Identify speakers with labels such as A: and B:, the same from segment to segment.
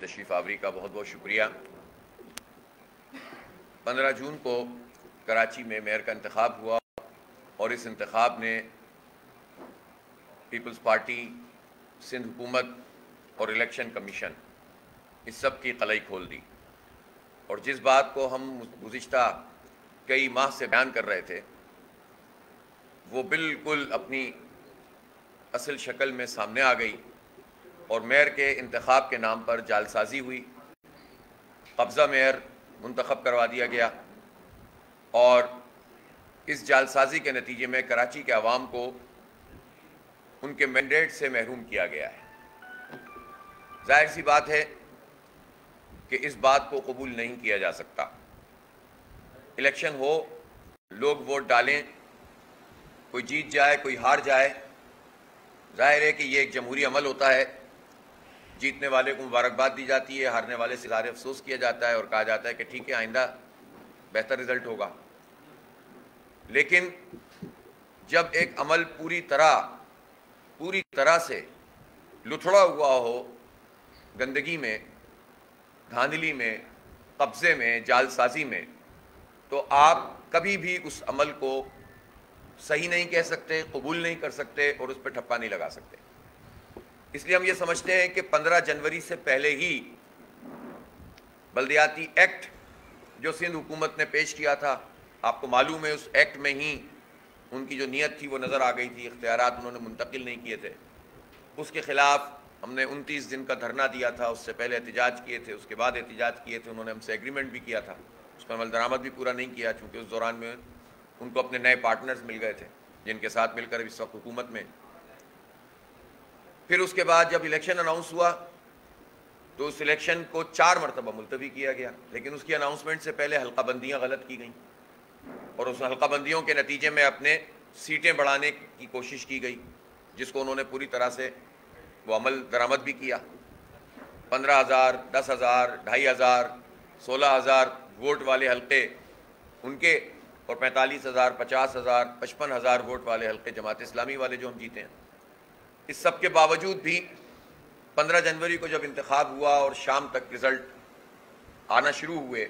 A: تشریف آوری کا بہت بہت شکریہ۔ 15 جون کو کراچی میں میئر کا انتخاب ہوا اور اس انتخاب نے پیپلز پارٹی، سندھ حکومت اور الیکشن کمیشن اس سب کی قلعی کھول دی، اور جس بات کو ہم گزشتہ کئی ماہ سے بیان کر رہے تھے وہ بالکل اپنی اصل شکل میں سامنے آ گئی، اور میئر کے انتخاب کے نام پر جعلسازی ہوئی، قبضہ میئر منتخب کروا دیا گیا، اور اس جعلسازی کے نتیجے میں کراچی کے عوام کو ان کے مینڈیٹ سے محروم کیا گیا ہے۔ ظاہر سی بات ہے کہ اس بات کو قبول نہیں کیا جا سکتا۔ الیکشن ہو، لوگ ووٹ ڈالیں، کوئی جیت جائے کوئی ہار جائے، ظاہر ہے کہ یہ ایک جمہوری عمل ہوتا ہے۔ جیتنے والے کو مبارکباد دی جاتی ہے، ہارنے والے سے اظہار افسوس کیا جاتا ہے اور کہا جاتا ہے کہ ٹھیک ہے آئندہ بہتر رزلٹ ہوگا۔ لیکن جب ایک عمل پوری طرح سے لتھڑا ہوا ہو، گندگی میں، دھاندلی میں، قبضے میں، جعلسازی میں، تو آپ کبھی بھی اس عمل کو صحیح نہیں کہہ سکتے، قبول نہیں کر سکتے اور اس پہ ٹھپا نہیں لگا سکتے۔ اس لیے ہم یہ سمجھتے ہیں کہ 15 جنوری سے پہلے ہی بلدیاتی ایکٹ جو سندھ حکومت نے پیش کیا تھا، آپ کو معلوم ہے اس ایکٹ میں ہی ان کی جو نیت تھی وہ نظر آ گئی تھی، اختیارات انہوں نے منتقل نہیں کیے تھے۔ اس کے خلاف ہم نے 29 دن کا دھرنا دیا تھا، اس سے پہلے احتجاج کیے تھے، اس کے بعد احتجاج کیے تھے، انہوں نے ہم سے ایگریمنٹ بھی کیا تھا، اس پر عمل درآمد بھی پورا نہیں کیا، چونکہ اس دوران میں ان کو اپنے نئے پارٹنرز مل گئے تھے جن کے ساتھ مل کر اس وقت حکومت میں۔ پھر اس کے بعد جب الیکشن اناؤنس ہوا تو اس الیکشن کو 4 مرتبہ ملتوی کیا گیا، لیکن اس کی اناؤنسمنٹ سے پہلے حلقہ بندیاں غلط کی گئیں، اور اس حلقہ بندیوں کے نتیجے میں اپنے سیٹیں بڑھانے کی کوشش کی گئی، جس کو انہوں نے پوری طرح سے وہ عمل درآمد بھی کیا۔ 15,000، 10,000، 2,500، 16,000 ووٹ والے حلقے ان کے، اور 45,000، 50,000، 55,000 ووٹ والے حلقے جماعت اسلامی والے جو ہم جیتے ہیں۔ اس سب کے باوجود بھی 15 جنوری کو جب انتخاب ہوا اور شام تک رزلٹ آنا شروع ہوئے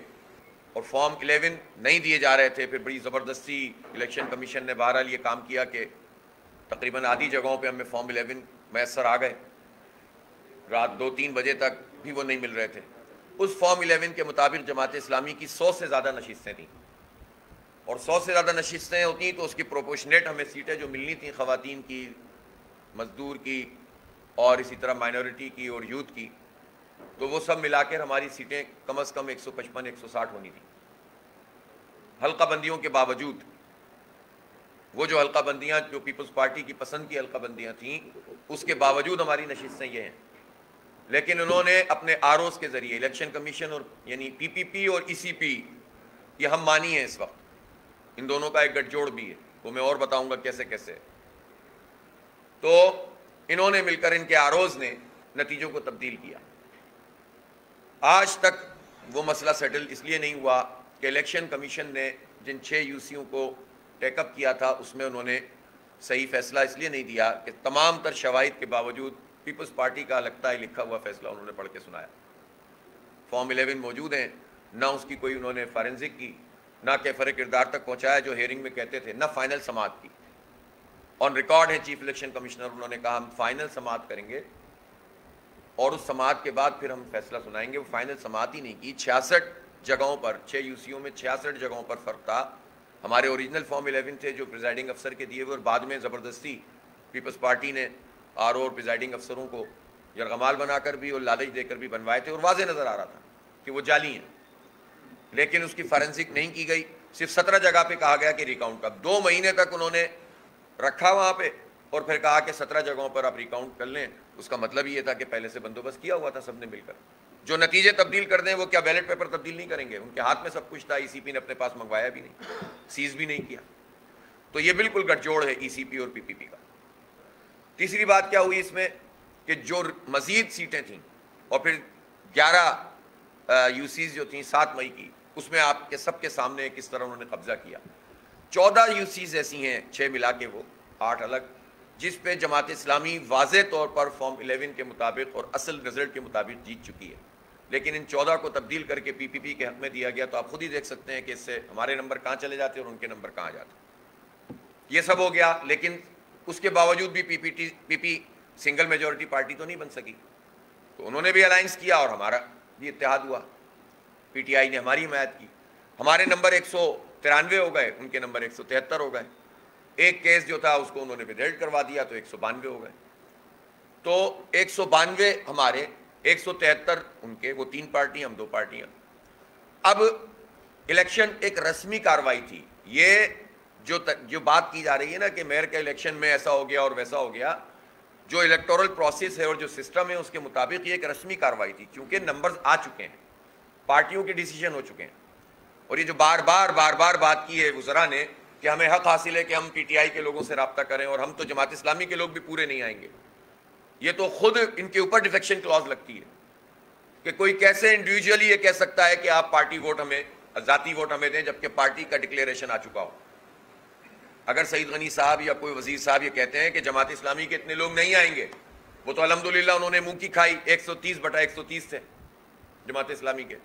A: اور فارم 11 نہیں دیے جا رہے تھے، پھر بڑی زبردستی الیکشن کمیشن نے بہرحال یہ کام کیا کہ تقریباً آدھی جگہوں پہ ہمیں فارم 11 میسر آ گئے، رات 2-3 بجے تک بھی وہ نہیں مل رہے تھے۔ اس فارم 11 کے مطابق جماعت اسلامی کی 100 سے زیادہ نشستیں تھیں، اور 100 سے زیادہ نشستیں ہوتی تو اس کی پروپورشنیٹ ہمیں سیٹیں جو ملنی تھیں، خواتین کی، مزدور کی، اور اسی طرح مائنورٹی کی اور یوتھ کی، تو وہ سب ملا کر ہماری سیٹیں کم از کم 155-160 ہونی تھیں۔ حلقہ بندیوں کے باوجود، وہ جو حلقہ بندیاں جو پیپلز پارٹی کی پسند کی حلقہ بندیاں تھیں، اس کے باوجود ہماری نشستیں یہ ہیں۔ لیکن انہوں نے اپنے آرઓز کے ذریعے، الیکشن کمیشن اور یعنی پی پی پی اور ای سی پی، یہ ہم مانی ہیں اس وقت، ان دونوں کا ایک گٹھ جوڑ بھی ہے، وہ میں اور بتاؤں گا کیسے کیسے۔ تو انہوں نے مل کر، ان کے آرઓز نے نتیجوں کو تبدیل کیا۔ آج تک وہ مسئلہ سیٹل اس لیے نہیں ہوا کہ الیکشن کمیشن نے جن 6 یو سیوں کو ٹیک اپ کیا تھا اس میں انہوں نے صحیح فیصلہ اس لیے نہیں دیا کہ تمام تر شواہد کے باوجود پیپلز پارٹی کا لگتا ہے لکھا ہوا فیصلہ انہوں نے پڑھ کے سنایا۔ فارم 11 موجود ہیں، نہ اس کی کوئی انہوں نے فارنزک کی، نہ کیفر کردار تک پہنچایا جو ہیئرنگ میں کہتے تھے، نہ فائنل سماعت کی۔ آن ریکارڈ ہے چیف الیکشن کمشنر، انہوں نے کہا ہم فائنل سماعت کریں گے اور اس سماعت کے بعد پھر ہم فیصلہ سنائیں گے۔ وہ فائنل سماعت ہی نہیں کی۔ 66 جگہوں پر، 6 یو سیوں میں 66 جگہوں پر فرق تھا۔ ہمارے اوریجنل فارم 11 تھے جو پریزائڈنگ افسر کے دیے ہوئے، اور بعد میں زبردستی پیپلز پارٹی نے آرO اور پریزائڈنگ افسروں کو یرغمال بنا کر بھی اور لالچ دے کر بھی بنوائے تھے، اور واضح نظر آ رہا تھا کہ وہ جعلی ہیں، لیکن اس کی فارنسک نہیں کی گئی۔ صرف 17 جگہ پہ کہا گیا کہ ریکاؤنٹ کا 2 مہینے تک انہوں نے رکھا وہاں پہ، اور پھر کہا کہ 17 جگہوں پر آپ ریکاؤنٹ کر لیں۔ اس کا مطلب یہ تھا کہ پہلے سے بندوبست کیا ہوا تھا سب نے مل کر، جو نتیجے تبدیل کر دیں وہ کیا بیلٹ پیپر تبدیل نہیں کریں گے؟ ان کے ہاتھ میں سب کچھ تھا، ای سی پی نے اپنے پاس منگوایا بھی نہیں، سیز بھی نہیں کیا۔ تو یہ بالکل گٹھ جوڑ ہے ای سی پی اور پی پی پی کا۔ تیسری بات کیا ہوئی اس میں کہ جو مزید سیٹیں تھیں، اور پھر 11 یو سیز جو تھیں 7 مئی کی، اس میں آپ کے سب کے سامنے کس طرح انہوں نے قبضہ کیا۔ 14 یو سیز ایسی ہیں، 6 ملا کے وہ 8 الگ، جس پہ جماعت اسلامی واضح طور پر فارم 11 کے مطابق اور اصل رزلٹ کے مطابق جیت چکی ہے۔ لیکن ان 14 کو تبدیل کر کے پی پی پی کے حق میں دیا گیا. تو آپ خود ہی دیکھ سکتے ہیں کہ اس سے ہمارے نمبر کہاں چلے جاتے اور ان کے نمبر کہاں جاتے. یہ سب ہو گیا, لیکن اس کے باوجود بھی پی پی سنگل میجورٹی پارٹی تو نہیں بن سکی. تو انہوں نے بھی الائنس کیا اور ہمارا بھی اتحاد ہوا. پی ٹی آئی نے ہماری حمایت کی. ہمارے نمبر 193 ہو گئے, ان کے نمبر 173 ہو گئے. ایک کیس جو تھا اس کو انہوں نے ودھیلڈ کروا دیا تو 192 ہو گئے. تو 192 ہمارے, 173 ان کے, وہ 3 پارٹیاں, ہم 2 پارٹیاں. اب الیکشن ایک رسمی کارروائی تھی. یہ جو بات کی جا رہی ہے نا کہ میئر کے الیکشن میں ایسا ہو گیا اور ویسا ہو گیا, جو الیکٹورل پروسیس ہے اور جو سسٹم ہے اس کے مطابق یہ ایک رسمی کارروائی تھی, کیونکہ نمبرز آ چکے ہیں, پارٹیوں کے ڈیسیجن ہو چکے ہیں. اور یہ جو بار بار بات کی ہے وزراء نے کہ ہمیں حق حاصل ہے کہ ہم پی ٹی آئی کے لوگوں سے رابطہ کریں اور ہم تو جماعت اسلامی کے لوگ بھی پورے نہیں آئیں گے, یہ تو خود ان کے اوپر ڈیفیکشن کلاز لگتی ہے کہ کوئی کیسے انڈیویجولی یہ کہہ سکتا ہے کہ آپ پارٹی ووٹ ہمیں, ذاتی ووٹ ہمیں دیں, جبکہ پارٹی کا ڈکلیریشن آ چکا ہو. اگر سعید غنی صاحب یا کوئی وزیر صاحب یہ کہتے ہیں کہ جماعت اسلامی کے اتنے لوگ نہیں آئیں گے, وہ تو الحمدللہ انہوں نے منہ کی کھائی 130/130 سے جماعت اسلامی کے.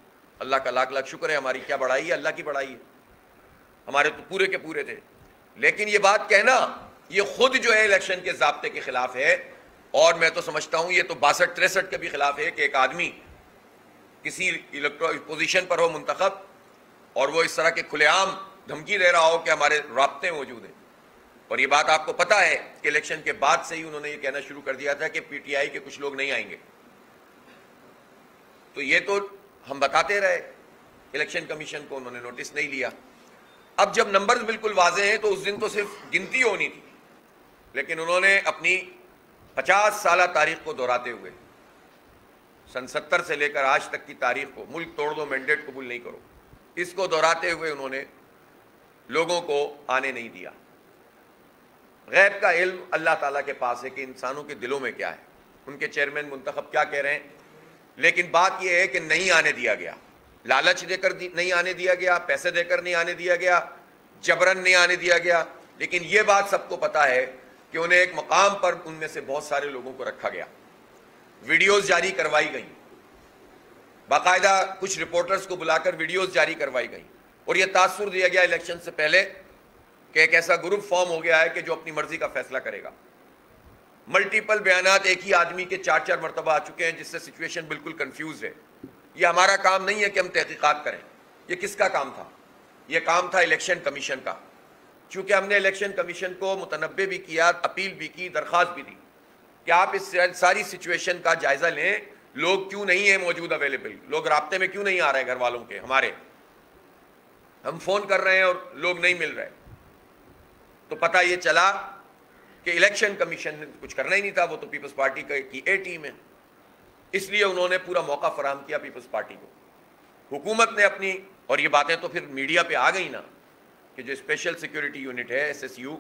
A: اللہ کا لاکھ لاکھ شکر ہے, ہماری کیا بڑائی ہے, اللہ کی بڑائی ہے, ہمارے تو پورے کے پورے تھے. لیکن یہ بات کہنا یہ خود جو ہے الیکشن کے ضابطے کے خلاف ہے, اور میں تو سمجھتا ہوں یہ تو 62-63 کے بھی خلاف ہے کہ ایک آدمی کسی الیکٹورل پوزیشن پر ہو منتخب اور وہ اس طرح کے کھلے عام دھمکی دے رہا ہو کہ ہمارے رابطے موجود ہیں. اور یہ بات آپ کو پتہ ہے کہ الیکشن کے بعد سے ہی انہوں نے یہ کہنا شروع کر دیا تھا کہ پی ٹی آئی کے کچھ لوگ نہیں آئیں گے. تو یہ تو ہم بتاتے رہے, الیکشن کمیشن کو انہوں نے نوٹس نہیں لیا. اب جب نمبرز بالکل واضح ہیں تو اس دن تو صرف گنتی ہونی تھی, لیکن انہوں نے اپنی 50 سالہ تاریخ کو دہراتے ہوئے, سن 70 سے لے کر آج تک کی تاریخ کو, ملک توڑ دو مینڈیٹ قبول نہیں کرو, اس کو دہراتے ہوئے انہوں نے لوگوں کو آنے نہیں دیا. غیب کا علم اللہ تعالیٰ کے پاس ہے کہ انسانوں کے دلوں میں کیا ہے, ان کے چیئرمین منتخب کیا کہہ رہے ہیں. لیکن بات یہ ہے کہ نہیں آنے دیا گیا, لالچ دے کر نہیں آنے دیا گیا, پیسے دے کر نہیں آنے دیا گیا, جبرن نہیں آنے دیا گیا. لیکن یہ بات سب کو پتہ ہے کہ انہیں ایک مقام پر ان میں سے بہت سارے لوگوں کو رکھا گیا, ویڈیوز جاری کروائی گئیں, باقاعدہ کچھ رپورٹرز کو بلا کر ویڈیوز جاری کروائی گئیں, اور یہ تاثر دیا گیا الیکشن سے پہلے کہ ایک ایسا گروپ فارم ہو گیا ہے کہ جو اپنی مرضی کا فیصلہ کرے گا. ملٹیپل بیانات ایک ہی آدمی کے 4 مرتبہ آ چکے ہیں, جس سے سچویشن بالکل کنفیوز ہے. یہ ہمارا کام نہیں ہے کہ ہم تحقیقات کریں, یہ کس کا کام تھا؟ یہ کام تھا الیکشن کمیشن کا. چونکہ ہم نے الیکشن کمیشن کو متنبہ بھی کیا, اپیل بھی کی, درخواست بھی دی کہ آپ اس ساری سچویشن کا جائزہ لیں. لوگ کیوں نہیں ہیں موجود اویلیبل, لوگ رابطے میں کیوں نہیں آ رہے گھر والوں کے ہمارے, ہم فون کر رہے ہیں اور لوگ نہیں مل رہے. تو پتہ یہ چلا کہ الیکشن کمیشن نے کچھ کرنا ہی نہیں تھا, وہ تو پیپلز پارٹی کی اے ٹیم ہے. اس لیے انہوں نے پورا موقع فراہم کیا پیپلز پارٹی کو. حکومت نے اپنی, اور یہ باتیں تو پھر میڈیا پہ آ گئی نا کہ جو اسپیشل سیکیورٹی یونٹ ہے SSU,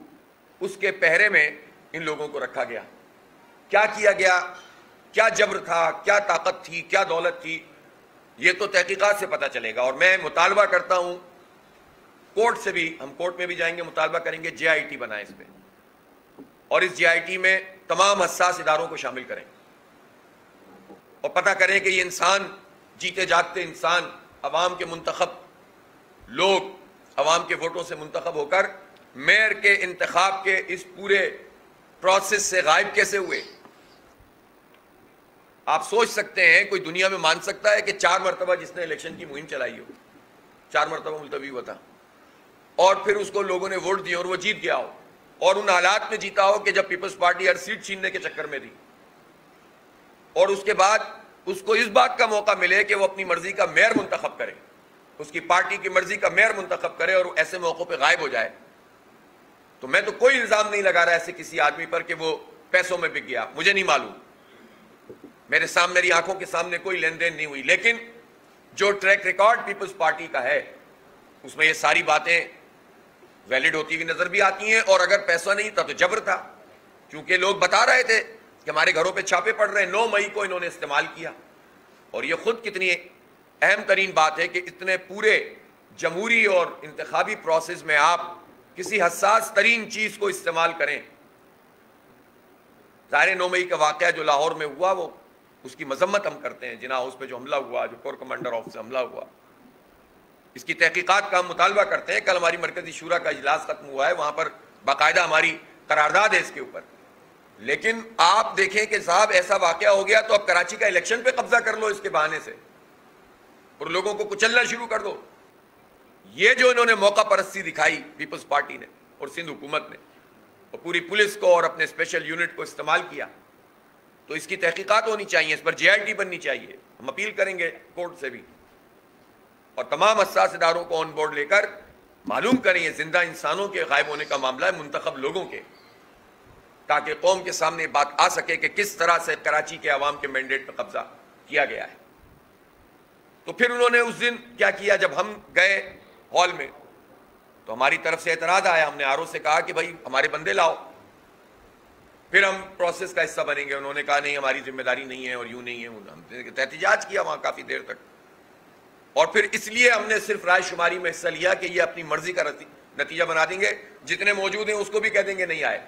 A: اس کے پہرے میں ان لوگوں کو رکھا گیا. کیا کیا گیا, کیا جبر تھا, کیا طاقت تھی, کیا دولت تھی, یہ تو تحقیقات سے پتہ چلے گا. اور میں مطالبہ کرتا ہوں کورٹ سے بھی, ہم کورٹ میں بھی جائیں گے, مطالبہ کریں گے JIT بنائیں اس پہ, اور اس JIT میں تمام حساس اداروں کو شامل کریں اور پتہ کریں کہ یہ انسان, جیتے جاگتے انسان, عوام کے منتخب لوگ, عوام کے ووٹوں سے منتخب ہو کر میئر کے انتخاب کے اس پورے پروسیس سے غائب کیسے ہوئے. آپ سوچ سکتے ہیں کوئی دنیا میں مان سکتا ہے کہ 4 مرتبہ جس نے الیکشن کی مہم چلائی ہو, 4 مرتبہ ملتوی ہوا تھا, اور پھر اس کو لوگوں نے ووٹ دیے اور وہ جیت گیا ہو, اور ان حالات میں جیتا ہو کہ جب پیپلز پارٹی ہر سیٹ چھیننے کے چکر میں تھی, اور اس کے بعد اس کو اس بات کا موقع ملے کہ وہ اپنی مرضی کا میئر منتخب کرے, اس کی پارٹی کی مرضی کا میئر منتخب کرے, اور ایسے موقعوں پہ غائب ہو جائے. تو میں تو کوئی الزام نہیں لگا رہا ایسے کسی آدمی پر کہ وہ پیسوں میں بک گیا, مجھے نہیں معلوم, میرے سامنے, میری آنکھوں کے سامنے کوئی لین دین نہیں ہوئی. لیکن جو ٹریک ریکارڈ پیپلز پارٹی کا ہے اس میں یہ ساری باتیں ویلڈ ہوتی ہوئی نظر بھی آتی ہیں. اور اگر پیسہ نہیں تھا تو جبر تھا, کیونکہ لوگ بتا رہے تھے کہ ہمارے گھروں پہ چھاپے پڑ رہے ہیں. 9 مئی کو انہوں نے استعمال کیا, اور یہ خود کتنی اہم ترین بات ہے کہ اتنے پورے جمہوری اور انتخابی پروسیس میں آپ کسی حساس ترین چیز کو استعمال کریں. ظاہر 9 مئی کا واقعہ جو لاہور میں ہوا وہ اس کی مذمت ہم کرتے ہیں. جناح ہاؤس پہ جو حملہ ہوا, جو کور کمانڈر آفس سے حملہ ہوا, اس کی تحقیقات کا ہم مطالبہ کرتے ہیں. کل ہماری مرکزی شورا کا اجلاس ختم ہوا ہے, وہاں پر باقاعدہ ہماری قرارداد ہے اس کے اوپر. لیکن آپ دیکھیں کہ صاحب ایسا واقعہ ہو گیا تو اب کراچی کا الیکشن پہ قبضہ کر لو اس کے بہانے سے, اور لوگوں کو کچلنا شروع کر دو. یہ جو انہوں نے موقع پرستی دکھائی پیپلز پارٹی نے اور سندھ حکومت نے, اور پوری پولیس کو اور اپنے اسپیشل یونٹ کو استعمال کیا, تو اس کی تحقیقات ہونی چاہیے, اس پر جے آئی ٹی بننی چاہیے. ہم اپیل کریں گے کورٹ سے بھی, اور تمام حساس اداروں کو آن بورڈ لے کر معلوم کریں یہ زندہ انسانوں کے غائب ہونے کا معاملہ ہے, منتخب لوگوں کے, تاکہ قوم کے سامنے بات آ سکے کہ کس طرح سے کراچی کے عوام کے مینڈیٹ پہ قبضہ کیا گیا ہے. تو پھر انہوں نے اس دن کیا کیا, جب ہم گئے ہال میں تو ہماری طرف سے اعتراض آیا. ہم نے آر او سے کہا کہ بھائی ہمارے بندے لاؤ, پھر ہم پروسیس کا حصہ بنیں گے. انہوں نے کہا نہیں ہماری ذمہ داری نہیں ہے اور یوں نہیں ہے. ہم نے احتجاج کیا وہاں کافی دیر تک, اور پھر اس لیے ہم نے صرف رائے شماری میں حصہ لیا کہ یہ اپنی مرضی کا نتیجہ بنا دیں گے, جتنے موجود ہیں اس کو بھی کہہ دیں گے نہیں آئے.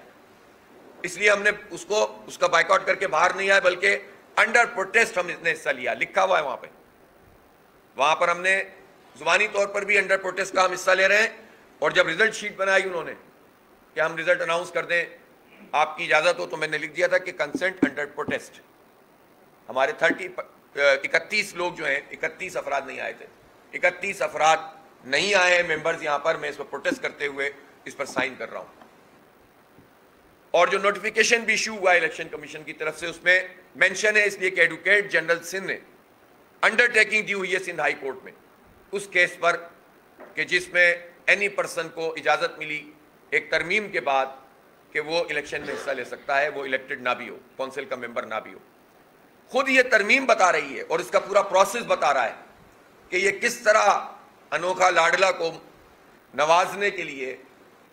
A: اس لیے ہم نے اس کا بائیکاٹ کر کے باہر نہیں آئے, بلکہ انڈر پروٹیسٹ ہم نے حصہ لیا. لکھا ہوا ہے وہاں پر ہم نے زبانی طور پر بھی انڈر پروٹیسٹ کا ہم حصہ لے رہے ہیں. اور جب ریزلٹ شیٹ بنائی انہوں نے کہ ہم ریزلٹ اناؤنس کر دیں, آپ کی اجازت ہو تو میں نے لکھ دیا تھا کہ کنسنٹ انڈر پروٹیسٹ. ہمارے 31 لوگ جو ہیں, 31 افراد نہیں آئے تھے, 31 افراد نہیں آئے ہیں ممبرز یہاں پر. میں اس پر پروٹیسٹ کرتے ہوئے اس پر سائن کر رہا ہوں. اور جو نوٹیفیکیشن بھی ایشو ہوا الیکشن کمیشن کی طرف سے, اس میں مینشن ہے اس لیے کہ ایڈوکیٹ جنرل سندھ نے انڈر ٹیکنگ دی ہوئی ہے سندھ ہائی کورٹ میں اس کیس پر, کہ جس میں اینی پرسن کو اجازت ملی ایک ترمیم کے بعد کہ وہ الیکشن میں حصہ لے سکتا ہے, وہ الیکٹڈ نہ بھی ہو, کونسل کا ممبر نہ بھی ہو. خود یہ ترمیم بتا رہی ہے اور اس کا پورا پروسیس بتا رہا ہے کہ یہ کس طرح انوکھا لاڈلا کو نوازنے کے لیے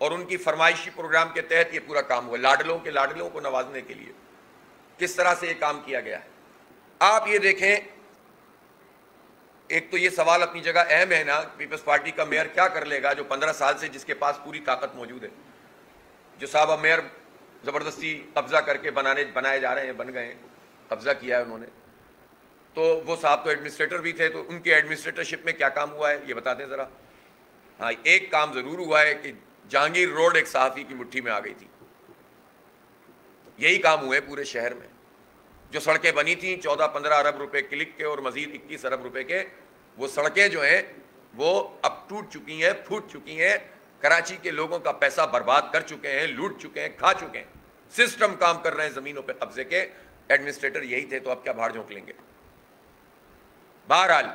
A: اور ان کی فرمائشی پروگرام کے تحت یہ پورا کام ہوا. لاڈلوں کو نوازنے کے لیے کس طرح سے یہ کام کیا گیا ہے. آپ یہ دیکھیں, ایک تو یہ سوال اپنی جگہ اہم ہے نا, پیپلز پارٹی کا میئر کیا کر لے گا جو 15 سال سے جس کے پاس پوری طاقت موجود ہے, جو صاحب میئر زبردستی قبضہ کر کے بنائے جا رہے ہیں, بن گئے ہیں, قبضہ کیا ہے انہوں نے. تو وہ صاحب تو ایڈمنسٹریٹر بھی تھے, تو ان کے ایڈمنسٹریٹرشپ میں کیا کام ہوا ہے یہ بتا دیں ذرا. ہاں, ایک کام ضرور ہوا ہے کہ جہانگیر روڈ ایک صحافی کی مٹھی میں آ گئی تھی. یہی کام ہوئے پورے شہر میں. جو سڑکیں بنی تھیں 14-15 ارب روپے کلک کے اور مزید 21 ارب روپے کے, وہ سڑکیں جو ہیں وہ اب ٹوٹ چکی ہیں, پھوٹ چکی ہیں, کراچی کے لوگوں کا پیسہ برباد کر چکے ہیں, لوٹ چکے ہیں, کھا چکے ہیں. سسٹم کام کر رہے ہیں زمینوں پہ قبضے کے. ایڈمنسٹریٹر یہی تھے, تو اب کیا بھاڑ جھونک لیں گے. بہرحال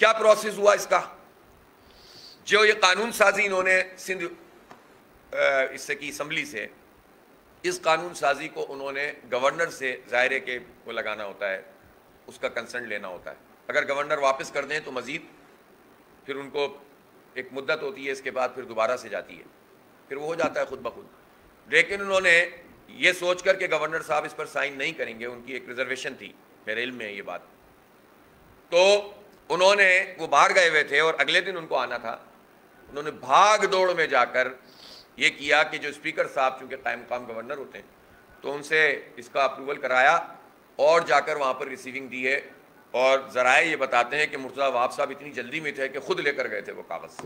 A: کیا پروسیس ہوا اس کا, جو یہ قانون سازی انہوں نے سندھ اس سے کی اسمبلی سے, اس قانون سازی کو انہوں نے گورنر سے ظاہر کے وہ لگانا ہوتا ہے, اس کا کنسنٹ لینا ہوتا ہے. اگر گورنر واپس کر دیں تو مزید پھر ان کو ایک مدت ہوتی ہے, اس کے بعد پھر دوبارہ سے جاتی ہے, پھر وہ ہو جاتا ہے خود بخود. لیکن انہوں نے یہ سوچ کر کہ گورنر صاحب اس پر سائن نہیں کریں گے, ان کی ایک ریزرویشن تھی, میرے علم میں ہے یہ بات, تو انہوں نے وہ باہر گئے ہوئے تھے اور اگلے دن ان کو آنا تھا. انہوں نے بھاگ دوڑ میں جا کر یہ کیا کہ جو اسپیکر صاحب چونکہ قائم مقام گورنر ہوتے ہیں, تو ان سے اس کا اپروول کرایا اور جا کر وہاں پر ریسیونگ دی ہے. اور ذرائع یہ بتاتے ہیں کہ مرتضیٰ وہاب صاحب اتنی جلدی میں تھے کہ خود لے کر گئے تھے وہ کاغذ,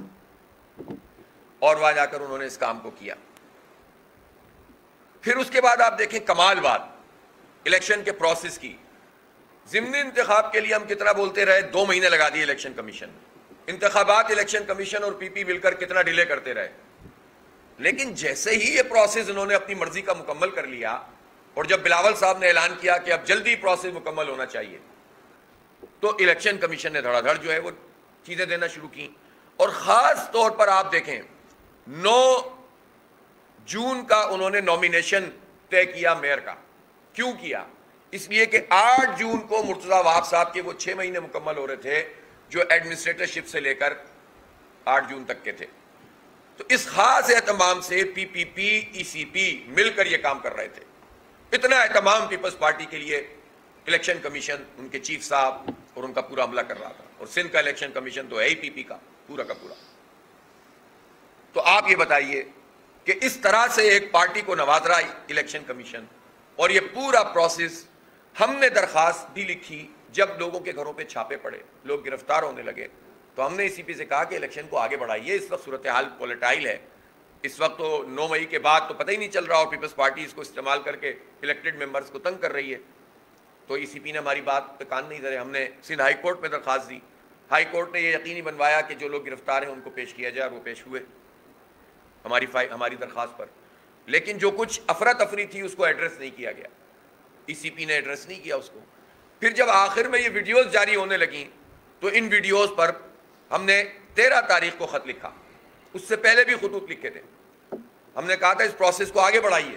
A: اور وہاں جا کر انہوں نے اس کام کو کیا. پھر اس کے بعد آپ دیکھیں کمال بات الیکشن کے پروسیس کی. ضمنی انتخاب کے لیے ہم کتنا بولتے رہے, 2 مہینے لگا دیے الیکشن کمیشن. انتخابات الیکشن کمیشن اور پی پی مل کر کتنا ڈیلے کرتے رہے. لیکن جیسے ہی یہ پروسیس انہوں نے اپنی مرضی کا مکمل کر لیا, اور جب بلاول صاحب نے اعلان کیا کہ اب جلدی پروسیس مکمل ہونا چاہیے, تو الیکشن کمیشن نے دھڑا دھڑ جو ہے وہ چیزیں دینا شروع کی. اور خاص طور پر آپ دیکھیں 9 جون کا انہوں نے نومینیشن طے کیا میئر کا. کیوں کیا؟ اس لیے کہ 8 جون کو مرتضیٰ وہاب صاحب کے وہ 6 مہینے مکمل ہو رہے تھے جو ایڈمنسٹریٹرشپ سے لے کر 8 جون تک کے تھے. تو اس خاص اہتمام سے پی پی پی ای سی پی مل کر یہ کام کر رہے تھے. اتنا اہتمام پیپلز پارٹی کے لیے الیکشن کمیشن, ان کے چیف صاحب اور ان کا پورا عملہ کر رہا تھا. اور سندھ کا الیکشن کمیشن تو ہے ہی پی پی کا پورا. تو آپ یہ بتائیے کہ اس طرح سے ایک پارٹی کو نواز رہا الیکشن کمیشن, اور یہ پورا پروسیس ہم نے درخواست بھی لکھی، جب لوگوں کے گھروں پہ چھاپے پڑے، لوگ گرفتار ہونے لگے، تو ہم نے ای سی پی سے کہا کہ الیکشن کو آگے بڑھائیے، اس وقت صورتحال پولیٹائل ہے، اس وقت تو 9 مئی کے بعد تو پتہ ہی نہیں چل رہا، اور پیپلز پارٹی اس کو استعمال کر کے الیکٹڈ ممبرز کو تنگ کر رہی ہے. تو ای سی پی نے ہماری بات پہ کان نہیں دھرے. ہم نے سندھ ہائی کورٹ میں درخواست دی، ہائی کورٹ نے یہ یقینی بنوایا کہ جو لوگ گرفتار ہیں ان کو پیش کیا جائے، اور وہ پیش ہوئے ہماری درخواست پر. لیکن جو کچھ افراتفری تھی اس کو ایڈریس نہیں کیا گیا، ای سی پی نے ایڈریس نہیں کیا اس کو. پھر جب آخر میں یہ ویڈیوز جاری ہونے لگیں تو ان ویڈیوز پر ہم نے 13 تاریخ کو خط لکھا، اس سے پہلے بھی خطوط لکھے تھے. ہم نے کہا تھا اس پروسیس کو آگے بڑھائیے.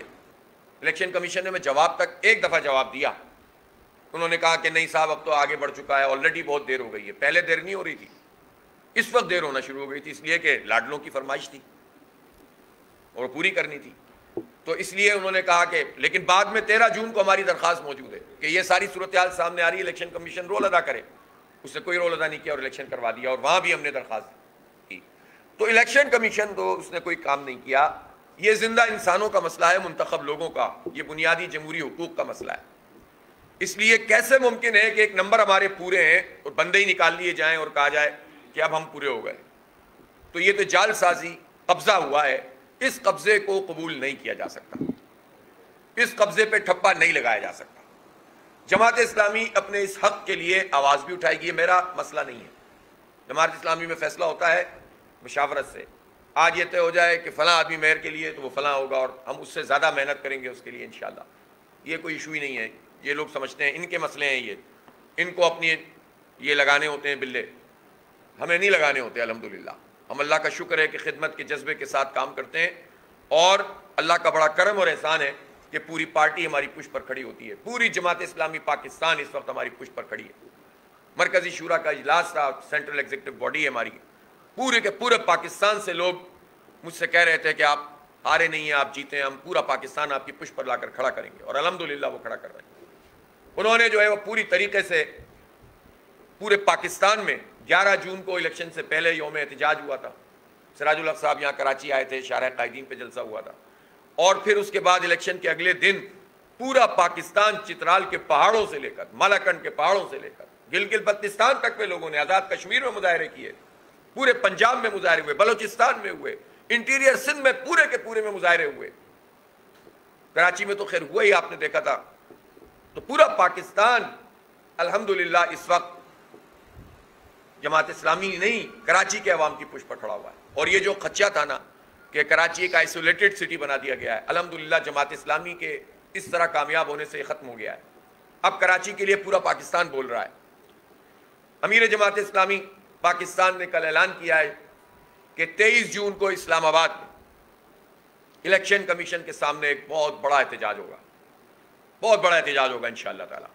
A: الیکشن کمیشن نے ہمیں جواب تک ایک دفعہ جواب دیا، انہوں نے کہا کہ نہیں صاحب اب تو آگے بڑھ چکا ہے، آلریڈی بہت دیر ہو گئی ہے. پہلے دیر نہیں ہو رہی تھی، اس وقت دیر ہونا شروع ہو گئی تھی، اس لیے کہ لاڈلوں کی فرمائش تھی اور پوری کرنی تھی. تو اس لیے انہوں نے کہا کہ، لیکن بعد میں 13 جون کو ہماری درخواست موجود ہے کہ یہ ساری صورتحال سامنے آ رہی ہے، الیکشن کمیشن رول ادا کرے. اس نے کوئی رول ادا نہیں کیا اور الیکشن کروا دیا، اور وہاں بھی ہم نے درخواست کی. تو الیکشن کمیشن تو اس نے کوئی کام نہیں کیا. یہ زندہ انسانوں کا مسئلہ ہے، منتخب لوگوں کا، یہ بنیادی جمہوری حقوق کا مسئلہ ہے. اس لیے کیسے ممکن ہے کہ ایک نمبر ہمارے پورے ہیں اور بندے ہی نکال لیے جائیں اور کہا جائے کہ اب ہم پورے ہو گئے؟ تو یہ تو جال سازی، قبضہ ہوا ہے. اس قبضے کو قبول نہیں کیا جا سکتا، اس قبضے پہ ٹھپا نہیں لگایا جا سکتا. جماعت اسلامی اپنے اس حق کے لیے آواز بھی اٹھائے گی. یہ میرا مسئلہ نہیں ہے. جماعت اسلامی میں فیصلہ ہوتا ہے مشاورت سے. آج یہ طے ہو جائے کہ فلاں آدمی میئر کے لیے تو وہ فلاں ہوگا، اور ہم اس سے زیادہ محنت کریں گے اس کے لیے انشاءاللہ. یہ کوئی ایشو ہی نہیں ہے. یہ لوگ سمجھتے ہیں ان کے مسئلے ہیں، یہ ان کو اپنی یہ لگانے ہوتے ہیں بلے، ہمیں نہیں لگانے ہوتے. الحمدللہ ہم اللہ کا شکر ہے کہ خدمت کے جذبے کے ساتھ کام کرتے ہیں، اور اللہ کا بڑا کرم اور احسان ہے کہ پوری پارٹی ہماری پشت پر کھڑی ہوتی ہے. پوری جماعت اسلامی پاکستان اس وقت ہماری پشت پر کھڑی ہے. مرکزی شورا کا اجلاس تھا، سینٹرل ایگزیکٹو باڈی ہے ہماری. پورے کے پورے پاکستان سے لوگ مجھ سے کہہ رہے تھے کہ آپ ہارے نہیں ہیں، آپ جیتے ہیں، ہم پورا پاکستان آپ کی پشت پر لا کر کھڑا کریں گے، اور الحمدللہ وہ کھڑا کر رہے ہیں. انہوں نے جو ہے وہ پوری طریقے سے پورے پاکستان میں 11 جون کو الیکشن سے پہلے یوم احتجاج ہوا تھا. سراج الحق صاحب یہاں کراچی آئے تھے، شارع قائدین پہ جلسہ ہوا تھا. اور پھر اس کے بعد الیکشن کے اگلے دن پورا پاکستان، چترال کے پہاڑوں سے لے کر مالاکنڈ کے پہاڑوں سے لے کر گلگت بلتستان تک میں لوگوں نے، آزاد کشمیر میں مظاہرے کیے، پورے پنجاب میں مظاہرے ہوئے، بلوچستان میں ہوئے، انٹیریئر سندھ میں پورے کے پورے میں مظاہرے ہوئے. کراچی میں تو خیر ہوا ہی، آپ نے دیکھا تھا. تو پورا پاکستان الحمدللہ اس وقت جماعت اسلامی نہیں، کراچی کے عوام کی پشت پر کھڑا ہوا ہے. اور یہ جو خدشہ تھا نا کہ کراچی ایک آئسولیٹڈ سٹی بنا دیا گیا ہے، الحمدللہ جماعت اسلامی کے اس طرح کامیاب ہونے سے یہ ختم ہو گیا ہے. اب کراچی کے لیے پورا پاکستان بول رہا ہے. امیر جماعت اسلامی پاکستان نے کل اعلان کیا ہے کہ 23 جون کو اسلام آباد میں الیکشن کمیشن کے سامنے ایک بہت بڑا احتجاج ہوگا، بہت بڑا احتجاج ہوگا انشاءاللہ تعالی.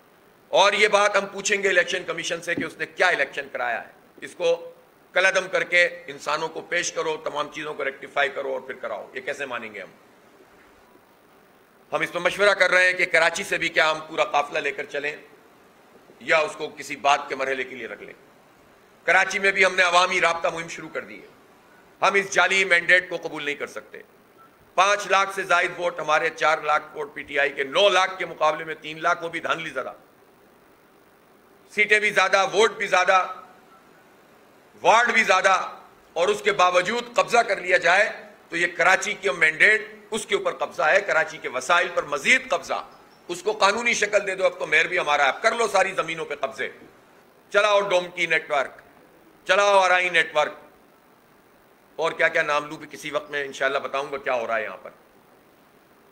A: اور یہ بات ہم پوچھیں گے الیکشن کمیشن سے کہ اس نے کیا الیکشن کرایا ہے. اس کو کلعدم کر کے انسانوں کو پیش کرو، تمام چیزوں کو ریکٹیفائی کرو اور پھر کراؤ. یہ کیسے مانیں گے ہم اس پہ مشورہ کر رہے ہیں کہ کراچی سے بھی کیا ہم پورا قافلہ لے کر چلیں یا اس کو کسی بات کے مرحلے کے لیے رکھ لیں. کراچی میں بھی ہم نے عوامی رابطہ مہم شروع کر دی ہے. ہم اس جعلی مینڈیٹ کو قبول نہیں کر سکتے. 5 لاکھ سے زائد ووٹ ہمارے، 4 lakh vote P T I کے، 9 لاکھ کے مقابلے میں 3 لاکھ، وہ بھی دھاندلی زدہ، سیٹیں بھی زیادہ، ووٹ بھی زیادہ، وارڈ بھی زیادہ، اور اس کے باوجود قبضہ کر لیا جائے تو یہ کراچی کی مینڈیٹ اس کے اوپر قبضہ ہے، کراچی کے وسائل پر مزید قبضہ. اس کو قانونی شکل دے دو. اب تو میئر بھی ہمارا ہے، اب کر لو ساری زمینوں پہ قبضے. چلاؤ ڈومکی نیٹ ورک، چلاؤ آرائی نیٹ ورک، اور کیا کیا نام لوں بھی کسی وقت میں انشاءاللہ بتاؤں گا کیا ہو رہا ہے یہاں پر،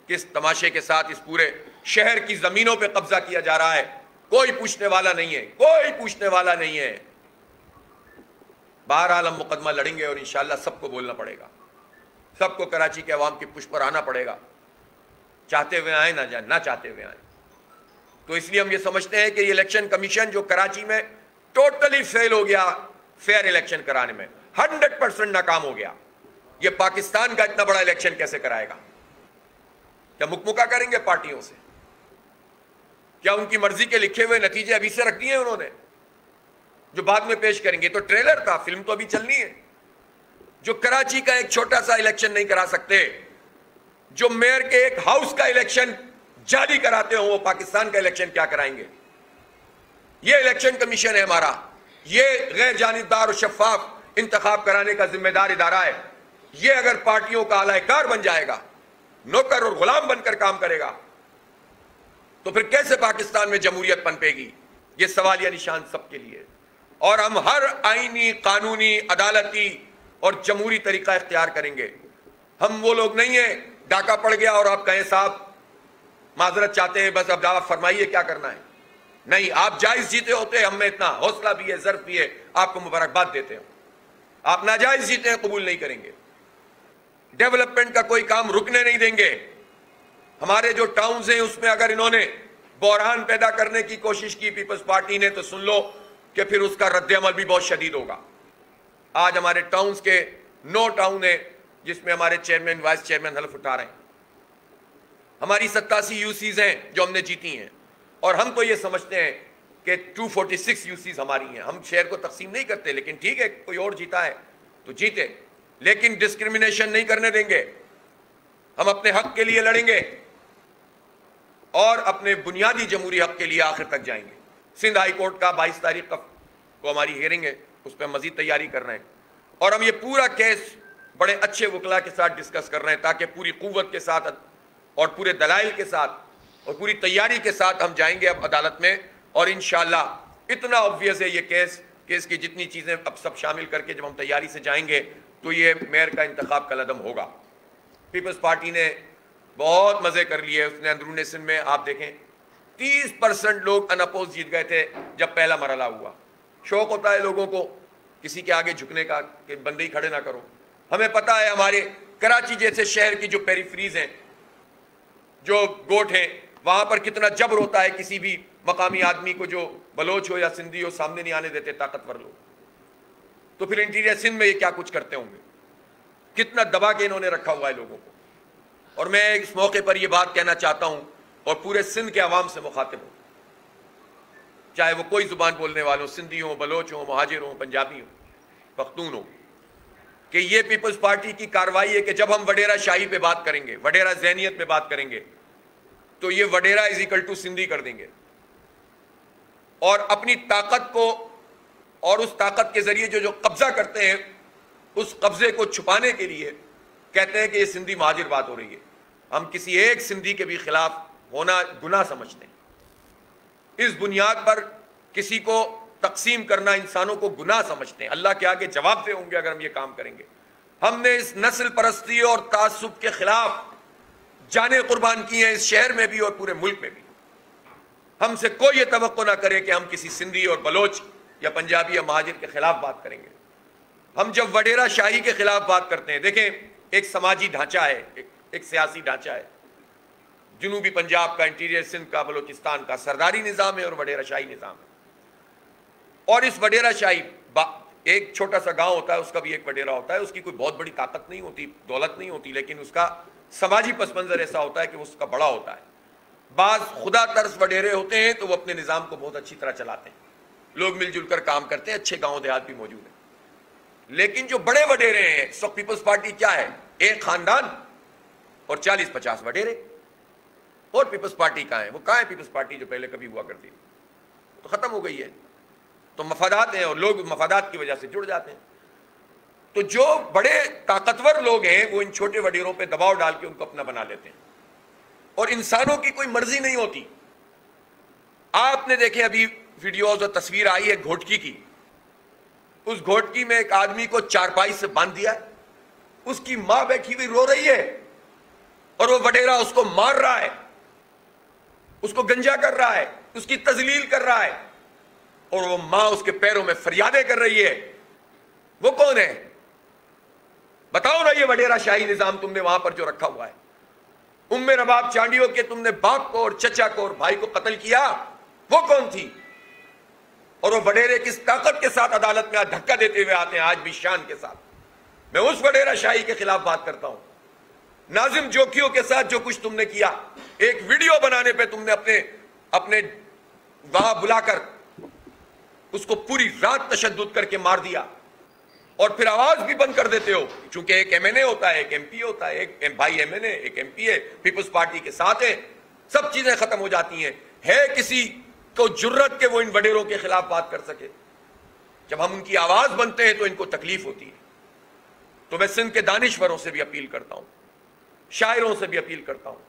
A: کس تماشے کے ساتھ اس پورے شہر کی زمینوں پہ قبضہ کیا جا رہا ہے. کوئی پوچھنے والا نہیں ہے، کوئی پوچھنے والا نہیں ہے. بہرحال ہم مقدمہ لڑیں گے اور انشاءاللہ سب کو بولنا پڑے گا، سب کو کراچی کے عوام کی پشت پر آنا پڑے گا، چاہتے ہوئے آئیں نہ چاہتے ہوئے آئیں. تو اس لیے ہم یہ سمجھتے ہیں کہ یہ الیکشن کمیشن جو کراچی میں ٹوٹلی فیل ہو گیا فیئر الیکشن کرانے میں، 100% ناکام ہو گیا. یہ پاکستان کا اتنا بڑا الیکشن کیسے کرائے گا؟ کیا مکمکا کریں گے پارٹیوں سے؟ کیا ان کی مرضی کے لکھے ہوئے نتیجے ابھی سے رکھ دیے انہوں نے جو بعد میں پیش کریں گے؟ تو ٹریلر تھا، فلم تو ابھی چلنی ہے. جو کراچی کا ایک چھوٹا سا الیکشن نہیں کرا سکتے، جو میئر کے ایک ہاؤس کا الیکشن جعلی کراتے ہوں وہ پاکستان کا الیکشن کیا کرائیں گے؟ یہ الیکشن کمیشن ہے ہمارا، یہ غیر جانبدار اور شفاف انتخاب کرانے کا ذمہ دار ادارہ ہے. یہ اگر پارٹیوں کا اعلی کار بن جائے گا، نوکر اور غلام بن کر کام کرے گا، تو پھر کیسے پاکستان میں جمہوریت پنپے گی؟ یہ سوالیہ نشان سب کے لیے. اور ہم ہر آئینی، قانونی، عدالتی اور جمہوری طریقہ اختیار کریں گے. ہم وہ لوگ نہیں ہیں ڈاکہ پڑ گیا اور آپ کہیں صاحب معذرت چاہتے ہیں بس اب آپ فرمائیے کیا کرنا ہے. نہیں، آپ جائز جیتے ہوتے، ہم میں اتنا حوصلہ بھی ہے، ظرف بھی ہے، آپ کو مبارکباد دیتے ہیں. آپ ناجائز جیتے ہیں، قبول نہیں کریں گے. ڈیولپمنٹ کا کوئی کام رکنے نہیں دیں گے. ہمارے جو ٹاؤنز ہیں اس میں اگر انہوں نے بحران پیدا کرنے کی کوشش کی پیپلز پارٹی نے، تو سن لو کہ پھر اس کا رد عمل بھی بہت شدید ہوگا. آج ہمارے ٹاؤنز کے 9 ٹاؤن ہیں جس میں ہمارے چیئرمین، وائس چیئرمین حلف اٹھا رہے ہیں. ہماری 87 یو سیز ہیں جو ہم نے جیتی ہیں، اور ہم تو یہ سمجھتے ہیں کہ 246 یو سیز ہماری ہیں. ہم شہر کو تقسیم نہیں کرتے، لیکن ٹھیک ہے کوئی اور جیتا ہے تو جیتے، لیکن ڈسکریمنیشن نہیں کرنے دیں گے. ہم اپنے حق کے لیے لڑیں گے اور اپنے بنیادی جمہوری حق کے لیے آخر تک جائیں گے. سندھ ہائی کورٹ کا 22 تاریخ کو ہماری ہیئرنگ ہے، اس پہ ہم مزید تیاری کر رہے ہیں، اور ہم یہ پورا کیس بڑے اچھے وکلا کے ساتھ ڈسکس کر رہے ہیں تاکہ پوری قوت کے ساتھ اور پورے دلائل کے ساتھ اور پوری تیاری کے ساتھ ہم جائیں گے اب عدالت میں. اور انشاءاللہ اتنا obvious ہے یہ کیس کی جتنی چیزیں اب سب شامل کر کے جب ہم تیاری سے جائیں گے تو یہ میئر کا انتخاب کا لدم ہوگا. پیپلز پارٹی نے بہت مزے کر لیے اس نے اندرون سندھ میں. آپ دیکھیں 30% لوگ ان اپوز جیت گئے تھے جب پہلا مرحلہ ہوا. شوق ہوتا ہے لوگوں کو کسی کے آگے جھکنے کا کہ بندے ہی کھڑے نہ کرو. ہمیں پتہ ہے ہمارے کراچی جیسے شہر کی جو پیریفریز ہیں، جو گوٹ ہیں، وہاں پر کتنا جبر ہوتا ہے کسی بھی مقامی آدمی کو، جو بلوچ ہو یا سندھی ہو، سامنے نہیں آنے دیتے طاقتور لوگ. تو پھر انٹیریئر سندھ میں یہ کیا کچھ کرتے ہوں گے، کتنا دبا کے انہوں نے رکھا ہوا ہے لوگوں کو. اور میں اس موقع پر یہ بات کہنا چاہتا ہوں اور پورے سندھ کے عوام سے مخاطب ہوں، چاہے وہ کوئی زبان بولنے والوں، سندھی ہوں، بلوچ ہوں، مہاجر ہوں، پنجابی ہوں، پختون ہوں، کہ یہ پیپلز پارٹی کی کارروائی ہے کہ جب ہم وڈیرا شاہی پہ بات کریں گے، وڈیرا ذہنیت پہ بات کریں گے، تو یہ وڈیرا از ایکل ٹو سندھی کر دیں گے. اور اپنی طاقت کو اور اس طاقت کے ذریعے جو قبضہ کرتے ہیں، اس قبضے کو چھپانے کے لیے کہتے ہیں کہ یہ سندھی مہاجر بات ہو رہی ہے. ہم کسی ایک سندھی کے بھی خلاف ہونا گناہ سمجھتے ہیں. اس بنیاد پر کسی کو تقسیم کرنا انسانوں کو گناہ سمجھتے ہیں. اللہ کے آگے جواب دہ ہوں گے اگر ہم یہ کام کریں گے. ہم نے اس نسل پرستی اور تعصب کے خلاف جانیں قربان کی ہیں، اس شہر میں بھی اور پورے ملک میں بھی. ہم سے کوئی یہ توقع نہ کرے کہ ہم کسی سندھی اور بلوچ یا پنجابی یا مہاجر کے خلاف بات کریں گے. ہم جب وڈیرا شاہی کے خلاف بات کرتے ہیں، دیکھیں ایک سماجی ڈھانچہ ہے، ایک سیاسی ڈھانچہ ہے. جنوبی پنجاب کا، انٹیریئر سندھ کا، بلوچستان کا سرداری نظام ہے اور وڈیرا شاہی نظام ہے. اور اس وڈیرا شاہی ایک چھوٹا سا گاؤں ہوتا ہے، اس کا بھی ایک وڈیرا ہوتا ہے. اس کی کوئی بہت بڑی طاقت نہیں ہوتی، دولت نہیں ہوتی، لیکن اس کا سماجی پس منظر ایسا ہوتا ہے کہ اس کا بڑا ہوتا ہے. بعض خدا ترس وڈیرے ہوتے ہیں تو وہ اپنے نظام کو بہت اچھی طرح چلاتے ہیں، لوگ مل جل کر کام کرتے ہیں، اچھے گاؤں دیہات بھی موجود ہیں. لیکن جو بڑے وڈیرے ہیں، اس وقت پیپلز پارٹی کیا ہے؟ ایک خاندان اور 40-50 وڈیرے. اور پیپلز پارٹی کہاں ہے؟ وہ کہاں ہے پیپلز پارٹی جو پہلے کبھی ہوا کرتی؟ تو ختم ہو گئی ہے. تو مفادات ہیں اور لوگ مفادات کی وجہ سے جڑ جاتے ہیں. تو جو بڑے طاقتور لوگ ہیں وہ ان چھوٹے وڈیروں پہ دباؤ ڈال کے ان کو اپنا بنا لیتے ہیں. اور انسانوں کی کوئی مرضی نہیں ہوتی. آپ نے دیکھیں ابھی ویڈیوز اور تصویر آئی ہے گھوٹکی کی. اس گھوٹکی میں ایک آدمی کو چارپائی سے باندھ دیا ہے، اس کی ماں بیٹھی ہوئی رو رہی ہے اور وہ وڈیرا اس کو مار رہا ہے، اس کو گنجا کر رہا ہے، اس کی تذلیل کر رہا ہے، اور وہ ماں اس کے پیروں میں فریادیں کر رہی ہے. وہ کون ہے؟ بتاؤ نا. یہ وڈیرا شاہی نظام تم نے وہاں پر جو رکھا ہوا ہے. ام رباب چانڈیوں کے تم نے باپ کو اور چچا کو اور بھائی کو قتل کیا، وہ کون تھی؟ اور وہ وڈیرے کس طاقت کے ساتھ عدالت میں دھکا دیتے ہوئے آتے ہیں آج بھی شان کے ساتھ. میں اس وڈیرا شاہی کے خلاف بات کرتا ہوں. ناظم جوکیوں کے ساتھ جو کچھ تم نے کیا، ایک ویڈیو بنانے پہ تم نے اپنے وہاں بلا کر اس کو پوری رات تشدد کر کے مار دیا، اور پھر آواز بھی بند کر دیتے ہو. چونکہ ایک ایم این اے ہوتا ہے، ایک ایم پی ہوتا ہے، ایک بھائی ایم این اے، ایک ایم پی ہے، پیپلز پارٹی کے ساتھ ہے. سب چیزیں ختم ہو جاتی ہیں. ہے کسی کو جرت کہ وہ ان وڈیروں کے خلاف بات کر سکے؟ جب ہم ان کی آواز بنتے ہیں تو ان کو تکلیف ہوتی ہے. تو میں سندھ کے دانشوروں سے بھی اپیل کرتا ہوں, شاعروں سے بھی اپیل کرتا ہوں,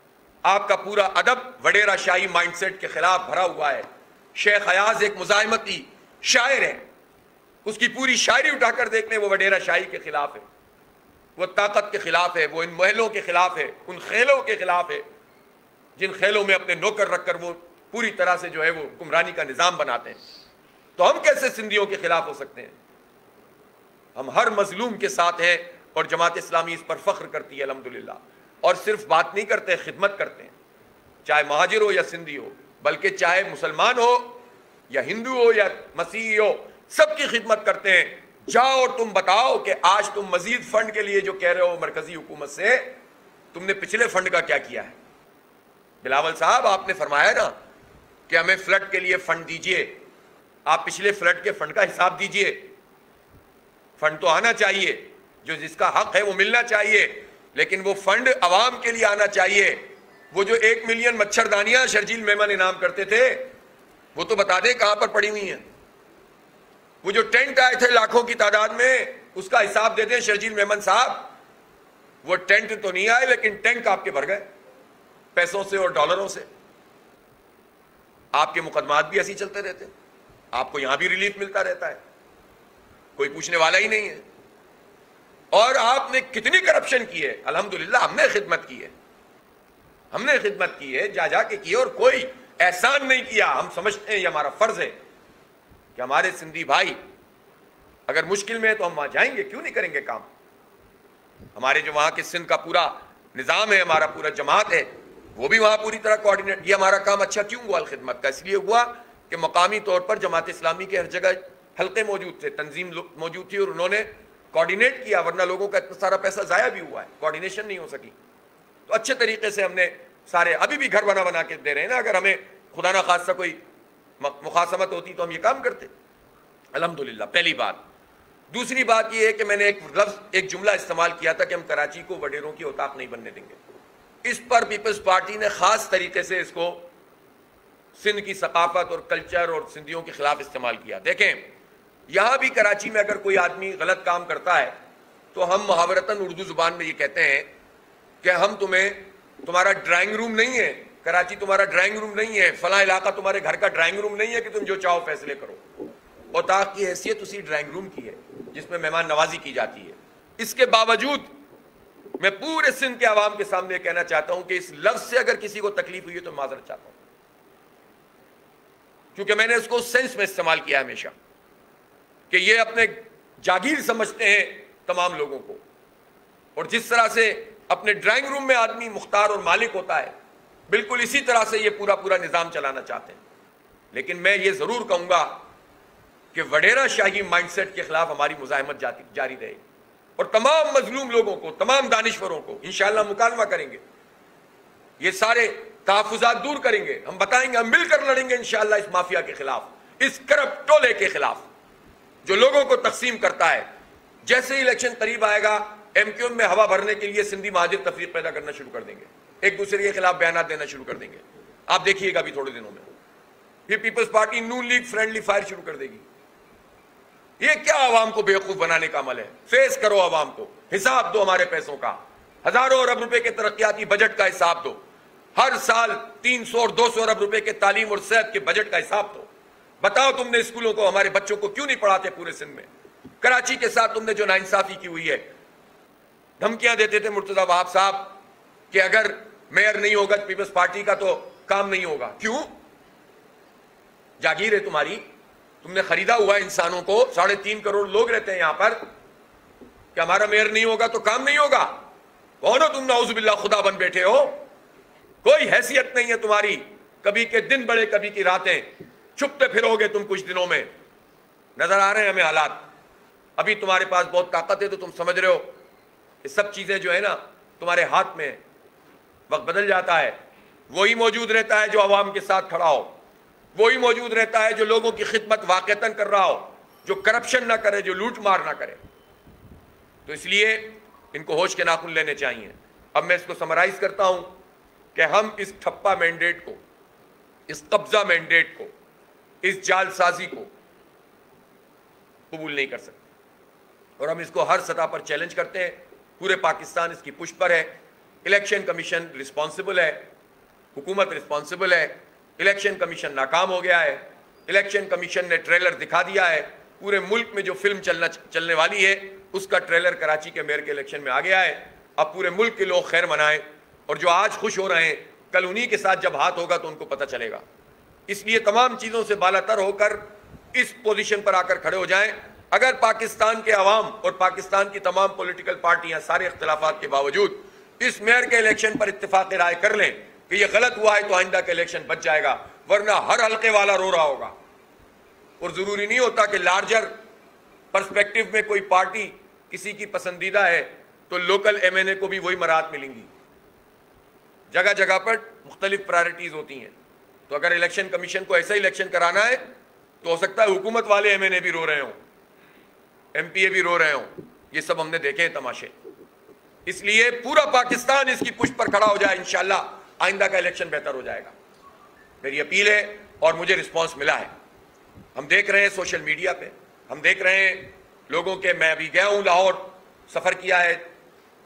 A: آپ کا پورا ادب وڈیرا شاہی مائنڈ سیٹ کے خلاف بھرا ہوا ہے. شیخ ایاز ایک مزاحمتی شاعر ہے, اس کی پوری شاعری اٹھا کر دیکھ لیں, وہ وڈیرا شاہی کے خلاف ہے, وہ طاقت کے خلاف ہے, وہ ان محلوں کے خلاف ہے, ان خیلوں کے خلاف ہے جن خیلوں میں اپنے نوکر رکھ کر وہ پوری طرح سے جو ہے وہ حکمرانی کا نظام بناتے ہیں. تو ہم کیسے سندھیوں کے خلاف ہو سکتے ہیں؟ ہم ہر مظلوم کے ساتھ ہیں اور جماعت اسلامی اس پر فخر کرتی ہے الحمدللہ. اور صرف بات نہیں کرتے, خدمت کرتے ہیں, چاہے مہاجر ہو یا سندھی ہو, بلکہ چاہے مسلمان ہو یا ہندو ہو یا مسیحی ہو, سب کی خدمت کرتے ہیں. جاؤ اور تم بتاؤ کہ آج تم مزید فنڈ کے لیے جو کہہ رہے ہو مرکزی حکومت سے, تم نے پچھلے فنڈ کا کیا کیا ہے؟ بلاول صاحب, آپ نے فرمایا نا کہ ہمیں فلڈ کے لیے فنڈ دیجئے, آپ پچھلے فلڈ کے فنڈ کا حساب دیجئے. فنڈ تو آنا چاہیے, جو جس کا حق ہے وہ ملنا چاہیے, لیکن وہ فنڈ عوام کے لیے آنا چاہیے. وہ جو 1 ملین مچھردانیاں شرجیل میمن انعام کرتے تھے, وہ تو بتا دیں کہاں پر پڑی ہوئی ہیں. وہ جو ٹینٹ آئے تھے لاکھوں کی تعداد میں, اس کا حساب دے دیں شرجیل میمن صاحب. وہ ٹینٹ تو نہیں آئے, لیکن ٹینک آپ کے بھر گئے پیسوں سے اور ڈالروں سے. آپ کے مقدمات بھی ایسے چلتے رہتے ہیں, آپ کو یہاں بھی ریلیف ملتا رہتا ہے, کوئی پوچھنے والا ہی نہیں ہے. اور آپ نے کتنی کرپشن کی ہے؟ الحمدللہ ہم نے خدمت کی ہے, ہم نے خدمت کی ہے, جا جا کے کی ہے, اور کوئی احسان نہیں کیا. ہم سمجھتے ہیں یہ ہمارا فرض ہے کہ ہمارے سندھی بھائی اگر مشکل میں ہے تو ہم وہاں جائیں گے, کیوں نہیں کریں گے کام. ہمارے جو وہاں کے سندھ کا پورا نظام ہے, ہمارا پورا جماعت ہے, وہ بھی وہاں پوری طرح کوآرڈینیٹ. یہ ہمارا کام اچھا کیوں ہوا الخدمت کا؟ اس لیے ہوا کہ مقامی طور پر جماعت اسلامی کے ہر جگہ حلقے موجود تھے, تنظیم موجود تھی, اور انہوں نے کوآرڈینیٹ کیا, ورنہ لوگوں کا اتنا سارا پیسہ ضائع بھی ہوا ہے, کوآرڈینیشن نہیں ہو سکی. تو اچھے طریقے سے ہم نے سارے, ابھی بھی گھر بنا کے دے رہے ہیں نا. اگر ہمیں خدا نہ خاصہ کوئی مخاصمت ہوتی تو ہم یہ کام کرتے الحمدللہ. پہلی بات. دوسری بات یہ ہے کہ میں نے ایک جملہ استعمال کیا تھا کہ ہم کراچی کو وڈیروں کی اوتاق نہیں بننے دیں گے. اس پر پیپلز پارٹی نے خاص طریقے سے اس کو سندھ کی ثقافت اور کلچر اور سندھیوں کے خلاف استعمال کیا. دیکھیں, یہاں بھی کراچی میں اگر کوئی آدمی غلط کام کرتا ہے تو ہم محاورتاً اردو زبان میں یہ کہتے ہیں کہ ہم تمہارا ڈرائنگ روم نہیں ہے, کراچی تمہارا ڈرائنگ روم نہیں ہے, فلاں علاقہ تمہارے گھر کا ڈرائنگ روم نہیں ہے کہ تم جو چاہو فیصلے کرو. اوتاق کی حیثیت اسی ڈرائنگ روم کی ہے جس میں مہمان نوازی کی جاتی ہے. اس کے باوجود میں پورے سندھ کے عوام کے سامنے کہنا چاہتا ہوں کہ اس لفظ سے اگر کسی کو تکلیف ہوئی ہے تو معذرت چاہتا ہوں, کیونکہ میں نے اس کو سینس میں استعمال کیا ہمیشہ کہ یہ اپنے جاگیر سمجھتے ہیں تمام لوگوں کو, اور جس طرح سے اپنے ڈرائنگ روم میں آدمی مختار اور مالک ہوتا ہے, بالکل اسی طرح سے یہ پورا نظام چلانا چاہتے ہیں. لیکن میں یہ ضرور کہوں گا کہ وڈیرا شاہی مائنڈ سیٹ کے خلاف ہماری مزاحمت جاری رہے گی, اور تمام مظلوم لوگوں کو, تمام دانشوروں کو انشاءاللہ مکالمہ کریں گے, یہ سارے تحفظات دور کریں گے, ہم بتائیں گے, ہم مل کر لڑیں گے انشاءاللہ اس مافیا کے خلاف, اس کرپٹ ٹولے کے خلاف جو لوگوں کو تقسیم کرتا ہے. جیسے ہی الیکشن قریب آئے گا, ایم کیو ایم میں ہوا بھرنے کے لیے سندھی مہاجر تفریق پیدا کرنا شروع کر دیں گے, ایک دوسرے کے خلاف بیانات دینا شروع کر دیں گے. آپ دیکھیے گا ابھی تھوڑے دنوں میں پھر پیپلز پارٹی نون لیگ فرینڈلی فائر شروع کر دے گی. یہ کیا عوام کو بیوقوف بنانے کا عمل ہے؟ فیس کرو عوام کو, حساب دو ہمارے پیسوں کا, ہزاروں ارب روپے کے ترقیاتی بجٹ کا حساب دو, ہر سال 300 اور 200 ارب روپے کے تعلیم اور صحت کے بجٹ کا حساب دو. بتاؤ تم نے اسکولوں کو, ہمارے بچوں کو کیوں نہیں پڑھاتے پورے سندھ میں؟ کراچی کے ساتھ تم نے جو ناانصافی کی ہوئی ہے, دھمکیاں دیتے تھے مرتضی وہاب صاحب کہ اگر میئر نہیں ہوگا پیپلز پارٹی کا تو کام نہیں ہوگا. کیوں؟ جاگیر ہے تمہاری, تم نے خریدا ہوا انسانوں کو, 3.5 کروڑ لوگ رہتے ہیں یہاں پر, کہ ہمارا میئر نہیں ہوگا تو کام نہیں ہوگا. کون ہو تم؟ نعوذ باللہ خدا بن بیٹھے ہو, کوئی حیثیت نہیں ہے تمہاری. کبھی کے دن بڑے, کبھی کی راتیں, چھپتے پھرو گے تم کچھ دنوں میں. نظر آ رہے ہیں ہمیں حالات. ابھی تمہارے پاس بہت طاقت ہے تو تم سمجھ رہے ہو یہ سب چیزیں جو ہے نا تمہارے ہاتھ میں. وقت بدل جاتا ہے, وہی موجود رہتا ہے جو عوام کے ساتھ کھڑا ہو, وہی موجود رہتا ہے جو لوگوں کی خدمت واقعتاً کر رہا ہو, جو کرپشن نہ کرے, جو لوٹ مار نہ کرے. تو اس لیے ان کو ہوش کے ناخن لینے چاہیے. اب میں اس کو سمرائز کرتا ہوں کہ کہ ہم اس ٹھپا مینڈیٹ کو، اس قبضہ مینڈیٹ کو، اس جال سازی کو قبول نہیں کر سکتے، اور ہم اس کو ہر سطح پر چیلنج کرتے ہیں. پورے پاکستان اس کی پشت پر ہے. الیکشن کمیشن رسپانسبل ہے، حکومت رسپانسبل ہے. الیکشن کمیشن ناکام ہو گیا ہے. الیکشن کمیشن نے ٹریلر دکھا دیا ہے. پورے ملک میں جو فلم چلنے والی ہے اس کا ٹریلر کراچی کے میئر کے الیکشن میں آ گیا ہے. اب پورے ملک کے لوگ خیر منائیں، اور جو آج خوش ہو رہے ہیں کل انہی کے ساتھ جب ہاتھ ہوگا تو ان کو پتہ چلے گا. اس لیے تمام چیزوں سے بالا تر ہو کر اس پوزیشن پر آ کر کھڑے ہو جائیں. اگر پاکستان کے عوام اور پاکستان کی تمام پولیٹیکل پارٹیاں سارے اختلافات کے باوجود اس میئر کے الیکشن پر اتفاق رائے کر لیں کہ یہ غلط ہوا ہے تو آئندہ کا الیکشن بچ جائے گا، ورنہ ہر حلقے والا رو رہا ہوگا. اور ضروری نہیں ہوتا کہ لارجر پرسپیکٹو میں کوئی پارٹی کسی کی پسندیدہ ہے تو لوکل ایم این اے کو بھی وہی مراد ملیں گی. جگہ جگہ پر مختلف پرائرٹیز ہوتی ہیں. تو اگر الیکشن کمیشن کو ایسا الیکشن کرانا ہے تو ہو سکتا ہے حکومت والے ایم این اے بھی رو رہے ہوں، ایم پی اے بھی رو رہے ہوں. یہ سب ہم نے دیکھے ہیں تماشے. اس لیے پورا پاکستان اس کی پشت پر کھڑا ہو جائے، انشاءاللہ آئندہ کا الیکشن بہتر ہو جائے گا. میری اپیل ہے، اور مجھے رسپانس ملا ہے. ہم دیکھ رہے ہیں سوشل میڈیا پہ، ہم دیکھ رہے ہیں لوگوں کے، میں ابھی گیا ہوں لاہور، سفر کیا ہے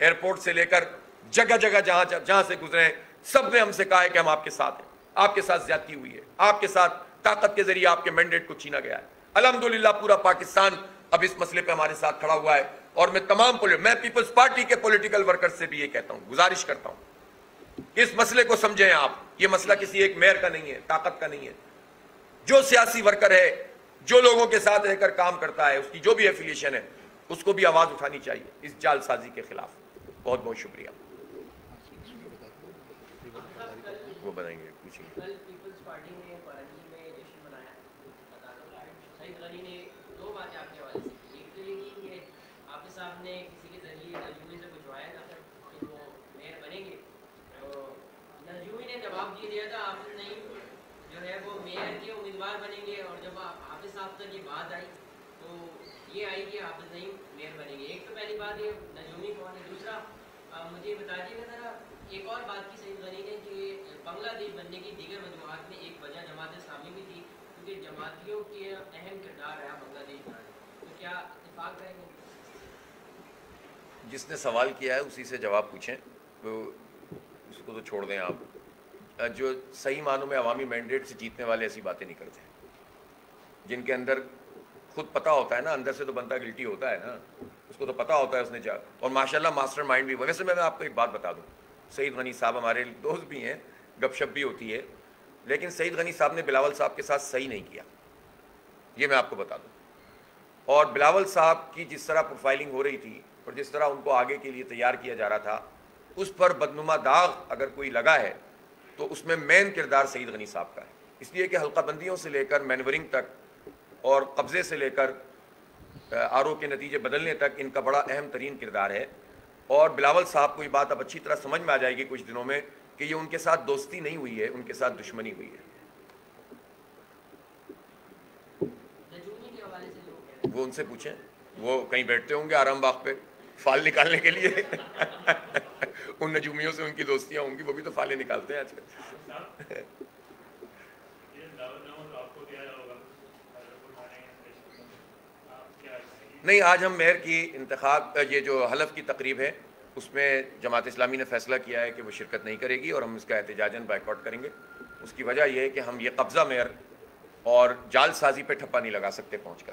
A: ایئرپورٹ سے لے کر جگہ جگہ جہاں سے گزرے ہیں، سب نے ہم سے کہا ہے کہ ہم آپ کے ساتھ ہیں. آپ کے ساتھ زیادتی ہوئی ہے، آپ کے ساتھ طاقت کے ذریعے آپ کے مینڈیٹ کو چھینا گیا ہے. الحمدللہ پورا پاکستان اب اس مسئلے پہ ہمارے ساتھ کھڑا ہوا ہے. اور میں میں پیپلز پارٹی کے پولیٹیکل ورکر سے بھی یہ کہتا ہوں، گزارش کرتا ہوں، اس مسئلے کو سمجھیں آپ. یہ مسئلہ کسی ایک میئر کا نہیں ہے، طاقت کا نہیں ہے. جو سیاسی ورکر ہے، جو لوگوں کے ساتھ رہ کر کام کرتا ہے، اس کی جو بھی ایفیلیشن ہے، اس کو بھی آواز اٹھانی چاہیے اس جال سازی کے خلاف. بہت بہت شکریہ. وہ بنائیں گے، پوچھیں گے.
B: کل پیپلز پارٹی نے کراچی میں جشن منایا. سعید غنی نے دو باتیں آپ کے حوالے سے کی. ایک تو یہ کی کہ حافظ صاحب نے کسی کے ذریعے نجومی سے پوچھوایا تھا کہ وہ میئر بنیں گے. نجومی نے جواب دیا تھا حافظ نعیم جو ہے وہ میئر کے امیدوار بنیں گے، اور جب حافظ صاحب تک یہ بات آئی تو یہ آئی کہ حافظ نعیم میئر بنیں گے. ایک تو پہلی بات یہ نجومی کون ہے. دوسرا مجھے بتا دیجیے ذرا ایک اور بات کی سعید غنی نے کہ بنگلہ دیش بننے کی دیگر وجوہات میں ایک وجہ جماعت اسلامی بھی تھی، کیونکہ جماعتیوں کے اہم کردار رہا بنگلہ دیش بنانے. تو کیا اتفاق کریں گے؟
A: جس نے سوال کیا ہے اسی سے جواب پوچھیں، تو اس کو تو چھوڑ دیں آپ. جو صحیح معنوں میں عوامی مینڈیٹ سے جیتنے والے ایسی باتیں نہیں کرتے، جن کے اندر خود پتہ ہوتا ہے نا، اندر سے تو بندہ گلٹی ہوتا ہے نا، اس کو تو پتہ ہوتا ہے اس نے اور ماشاءاللہ ماسٹر مائنڈ بھی. ویسے میں آپ کو ایک بات بتا دوں، سعید غنی صاحب ہمارے دوست بھی ہیں، گپ شپ بھی ہوتی ہے، لیکن سعید غنی صاحب نے بلاول صاحب کے ساتھ صحیح نہیں کیا، یہ میں آپ کو بتا دوں. اور بلاول صاحب کی جس طرح پروفائلنگ ہو رہی تھی اور جس طرح ان کو آگے کے لیے تیار کیا جا رہا تھا، اس پر بدنما داغ اگر کوئی لگا ہے تو اس میں مین کردار سعید غنی صاحب کا ہے. اس لیے کہ حلقہ بندیوں سے لے کر مینورنگ تک اور قبضے سے لے کر آر او کے نتیجے بدلنے تک ان کا بڑا اہم ترین کردار ہے. اور بلاول صاحب کو یہ بات اب اچھی طرح سمجھ میں آ جائے گی کچھ دنوں میں کہ یہ ان کے ساتھ دوستی نہیں ہوئی ہے، ان کے ساتھ دشمنی ہوئی ہے. وہ ان سے پوچھیں، وہ کہیں بیٹھتے ہوں گے آرام باغ پہ فال نکالنے کے لیے. ان نجومیوں سے ان کی دوستیاں ہوں گی، وہ بھی تو فالیں نکالتے ہیں آج کل. نہیں، آج ہم میئر کی انتخاب، یہ جو حلف کی تقریب ہے اس میں جماعت اسلامی نے فیصلہ کیا ہے کہ وہ شرکت نہیں کرے گی اور ہم اس کا احتجاجاً بائیکاٹ کریں گے. اس کی وجہ یہ ہے کہ ہم یہ قبضہ میئر اور جال سازی پہ ٹھپا نہیں لگا سکتے پہنچ کر.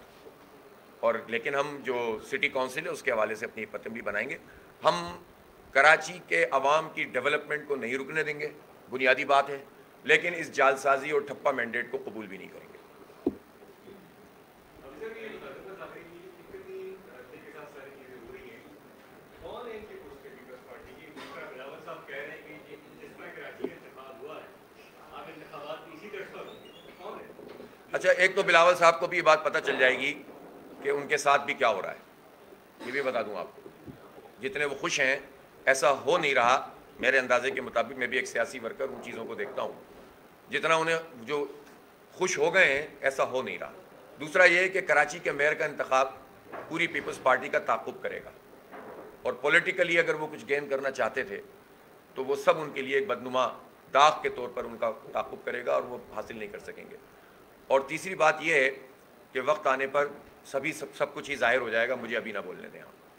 A: اور لیکن ہم جو سٹی کونسل ہے اس کے حوالے سے اپنی پتن بھی بنائیں گے. ہم کراچی کے عوام کی ڈیولپمنٹ کو نہیں رکنے دیں گے، بنیادی بات ہے، لیکن اس جال سازی اور ٹھپا مینڈیٹ کو قبول بھی نہیں کریں گے. اچھا، ایک تو بلاول صاحب کو بھی یہ بات پتہ چل جائے گی کہ ان کے ساتھ بھی کیا ہو رہا ہے، یہ بھی بتا دوں آپ کو. جتنے وہ خوش ہیں ایسا ہو نہیں رہا میرے اندازے کے مطابق. میں بھی ایک سیاسی ورکر ان چیزوں کو دیکھتا ہوں، جتنا انہیں جو خوش ہو گئے ہیں ایسا ہو نہیں رہا. دوسرا یہ ہے کہ کراچی کے میئر کا انتخاب پوری پیپلز پارٹی کا تعاقب کرے گا، اور پولیٹیکلی اگر وہ کچھ گین کرنا چاہتے تھے تو وہ سب ان کے لیے ایک بدنما داغ کے طور پر ان کا تعاقب کرے گا اور وہ حاصل نہیں کر سکیں گے. اور تیسری بات یہ ہے کہ وقت آنے پر سب کچھ ہی ظاہر ہو جائے گا. مجھے ابھی نہ بولنے دیں آپ.